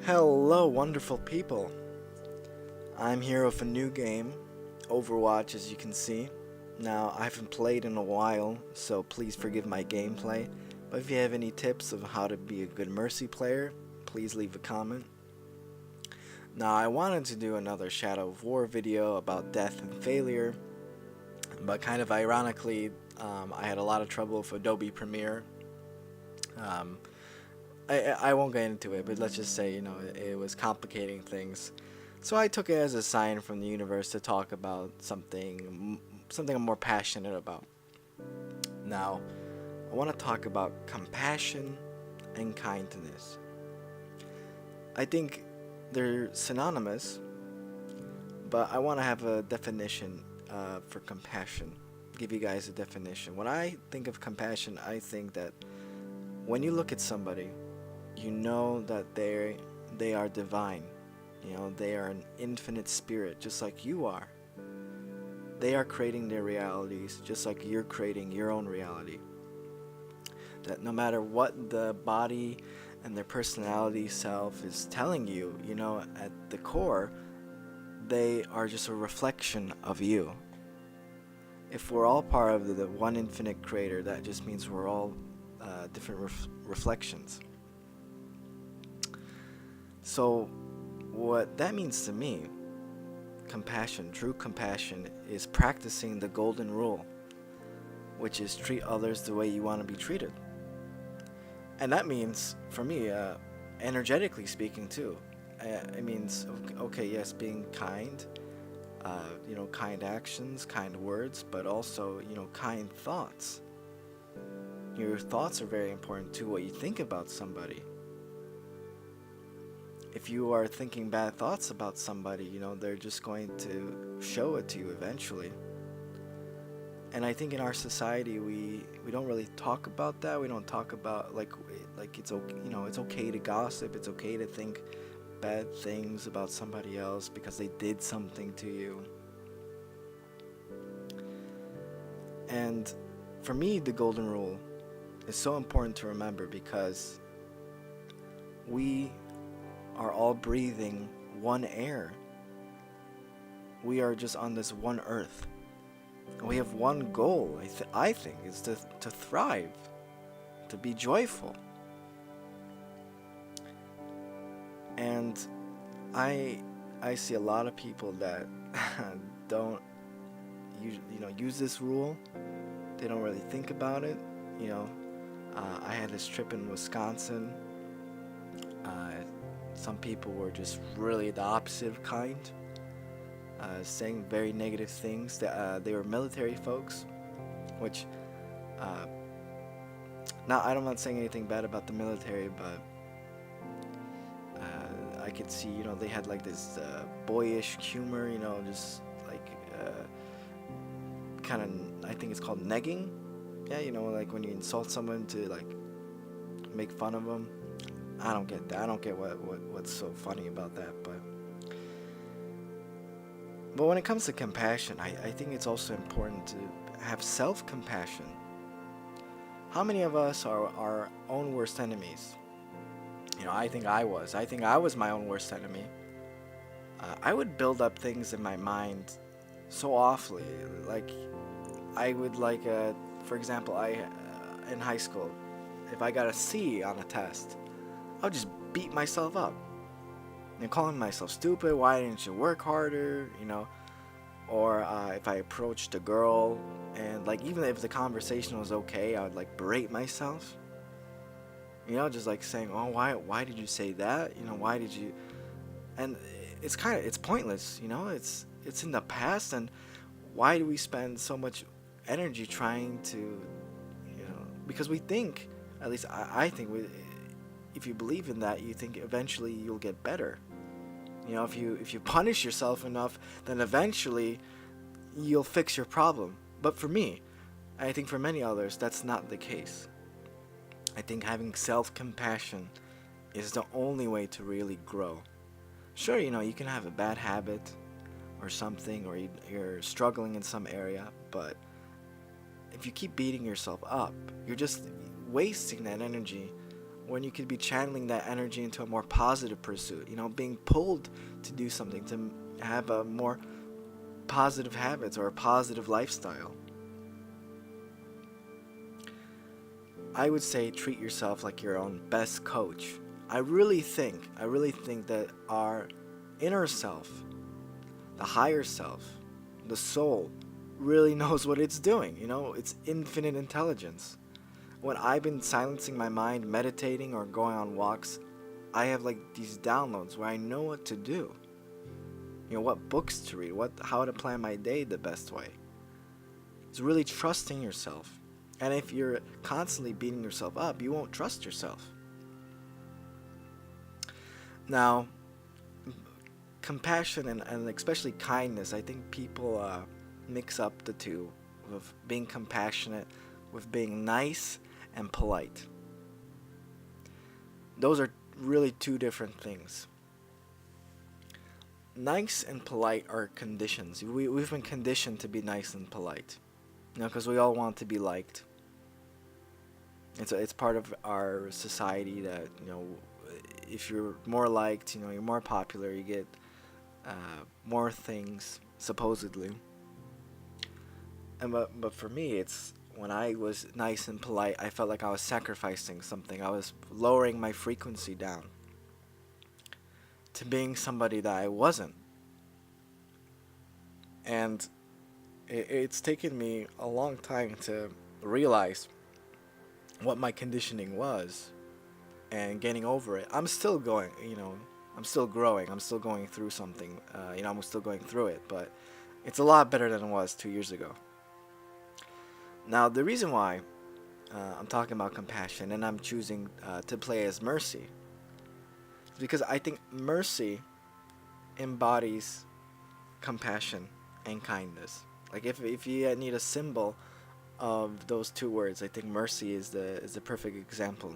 Hello, wonderful people. I'm here with a new game, Overwatch, as you can see. Now, I haven't played in a while, so please forgive my gameplay. But if you have any tips of how to be a good Mercy player, please leave a comment. Now, I wanted to do another Shadow of War video about death and failure, but kind of ironically, I had a lot of trouble with Adobe Premiere. Um, I won't get into it, but let's just say, it was complicating things. So I took it as a sign from the universe to talk about something I'm more passionate about. Now, I want to talk about compassion and kindness. I think they're synonymous, but I want to have a definition for compassion. Give you guys a definition. When I think of compassion, I think that when you look at somebody, you know that they are divine. They are an infinite spirit, just like you are. They are creating their realities, just like you're creating your own reality. That no matter what the body and their personality self is telling you, at the core, they are just a reflection of you. If we're all part of the one infinite creator, that just means we're all different reflections. So what that means to me, compassion, true compassion, is practicing the golden rule, which is treat others the way you want to be treated. And that means, for me, energetically speaking too, it means, okay, yes, being kind, kind actions, kind words, but also, kind thoughts. Your thoughts are very important too, what you think about somebody. If you are thinking bad thoughts about somebody, they're just going to show it to you eventually. And I think in our society, we don't really talk about that. We don't talk about like it's okay, it's okay to gossip. It's okay to think bad things about somebody else because they did something to you. And for me, the golden rule is so important to remember because we are all breathing one air. We are just on this one earth. And we have one goal, I think, is to thrive, to be joyful. And I see a lot of people that don't use this rule. They don't really think about it. I had this trip in Wisconsin. Some people were just really the opposite of kind, saying very negative things. They were military folks, which, I'm not saying anything bad about the military, but I could see, they had like this boyish humor, just like kind of, I think it's called negging. Yeah, like when you insult someone to like make fun of them. I don't get that. I don't get what's so funny about that. But when it comes to compassion, I think it's also important to have self-compassion. How many of us are our own worst enemies? I think I was. I think I was my own worst enemy. I would build up things in my mind so awfully. Like, I would for example, in high school, if I got a C on a test, I'll just beat myself up and calling myself stupid. Why didn't you work harder? Or if I approached a girl and even if the conversation was okay, I would berate myself. Just saying, oh, why did you say that? Why did you? And it's pointless. It's in the past, and why do we spend so much energy trying to, because we think, at least I think if you believe in that, you think eventually you'll get better. If you punish yourself enough, then eventually you'll fix your problem. But for me, I think for many others, that's not the case. I think having self-compassion is the only way to really grow. Sure, you can have a bad habit or something, or you're struggling in some area, but if you keep beating yourself up, you're just wasting that energy when you could be channeling that energy into a more positive pursuit, being pulled to do something, to have a more positive habits or a positive lifestyle. I would say treat yourself like your own best coach. I really think that our inner self, the higher self, the soul, really knows what it's doing. It's infinite intelligence. When I've been silencing my mind, meditating, or going on walks, I have like these downloads where I know what to do. What books to read, how to plan my day the best way. It's really trusting yourself. And if you're constantly beating yourself up, you won't trust yourself. Now, compassion and especially kindness, I think people mix up the two, of being compassionate with being nice and polite. Those are really two different things. Nice and polite are conditions. We've been conditioned to be nice and polite, because we all want to be liked. It's part of our society that, if you're more liked, you're more popular, you get more things, supposedly. But for me, it's when I was nice and polite, I felt like I was sacrificing something. I was lowering my frequency down to being somebody that I wasn't. And it's taken me a long time to realize what my conditioning was and getting over it. I'm still going, I'm still growing. I'm still going through something. I'm still going through it, but it's a lot better than it was 2 years ago. Now, the reason why I'm talking about compassion and I'm choosing to play as Mercy is because I think Mercy embodies compassion and kindness. Like if you need a symbol of those two words, I think Mercy is the perfect example.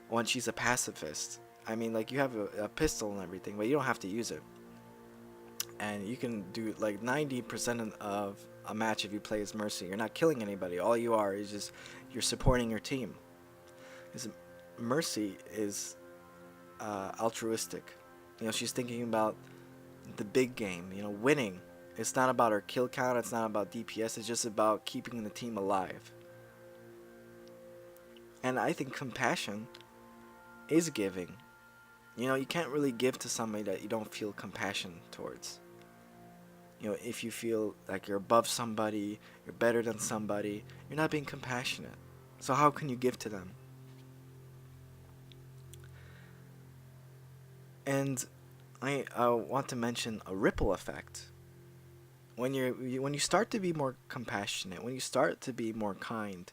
When she's a pacifist, I mean, like, you have a pistol and everything, but you don't have to use it. And you can do like 90% of a match if you play as Mercy. You're not killing anybody. All you are is just you're supporting your team. Because Mercy is altruistic. She's thinking about the big game. Winning. It's not about her kill count. It's not about DPS. It's just about keeping the team alive. And I think compassion is giving. You can't really give to somebody that you don't feel compassion towards. If you feel like you're above somebody, you're better than somebody, you're not being compassionate. So how can you give to them? And I want to mention a ripple effect. When you start to be more compassionate, when you start to be more kind,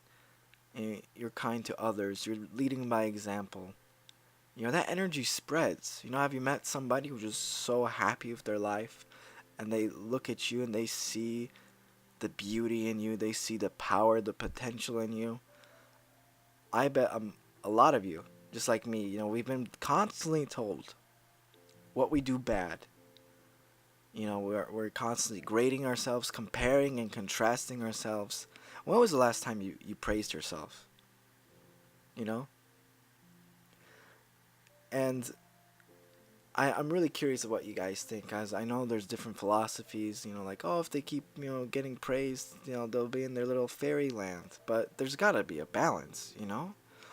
and you're kind to others, you're leading by example, that energy spreads. Have you met somebody who's just so happy with their life, and they look at you and they see the beauty in you, they see the power, the potential in you? I bet a lot of you, just like me, we've been constantly told what we do bad. We're constantly grading ourselves, comparing and contrasting ourselves. When was the last time you praised yourself? And I'm really curious of what you guys think, guys. I know there's different philosophies, like, oh, if they keep, getting praised, they'll be in their little fairyland. But there's gotta be a balance,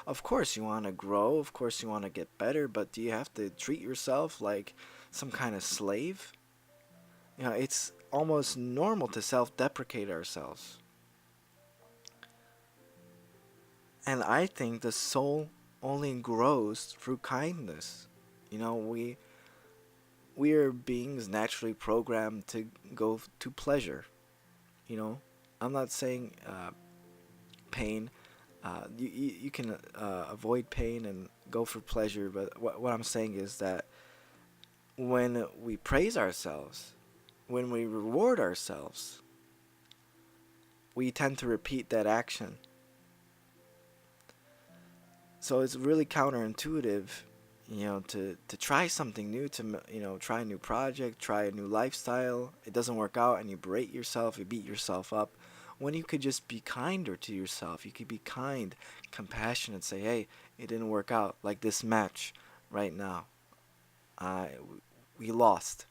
Of course you want to grow, of course you want to get better, but do you have to treat yourself like some kind of slave? It's almost normal to self-deprecate ourselves. And I think the soul only grows through kindness. We are beings naturally programmed to go to pleasure. I'm not saying pain. You can avoid pain and go for pleasure, but what I'm saying is that when we praise ourselves, when we reward ourselves, we tend to repeat that action. So it's really counterintuitive, to try something new, to, try a new project, try a new lifestyle. It doesn't work out and you berate yourself, you beat yourself up. when you could just be kinder to yourself. You could be kind, compassionate, say, hey, it didn't work out like this match right now. I we lost.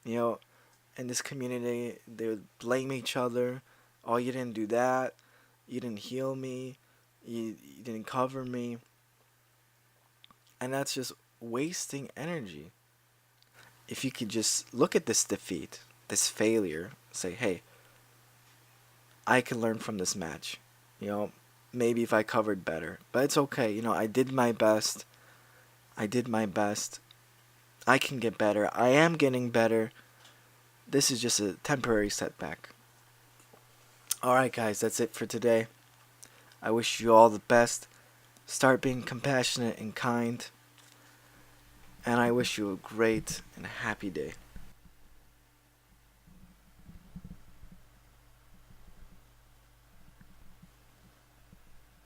You know, in this community, they would blame each other. Oh, you didn't do that. You didn't heal me. You didn't cover me. And that's just wasting energy. If you could just look at this defeat, this failure, say, hey, I can learn from this match. You know, maybe if I covered better. But it's okay. You know, I did my best. I did my best. I can get better. I am getting better. This is just a temporary setback. Alright, guys, that's it for today. I wish you all the best. Start being compassionate and kind. And I wish you a great and happy day.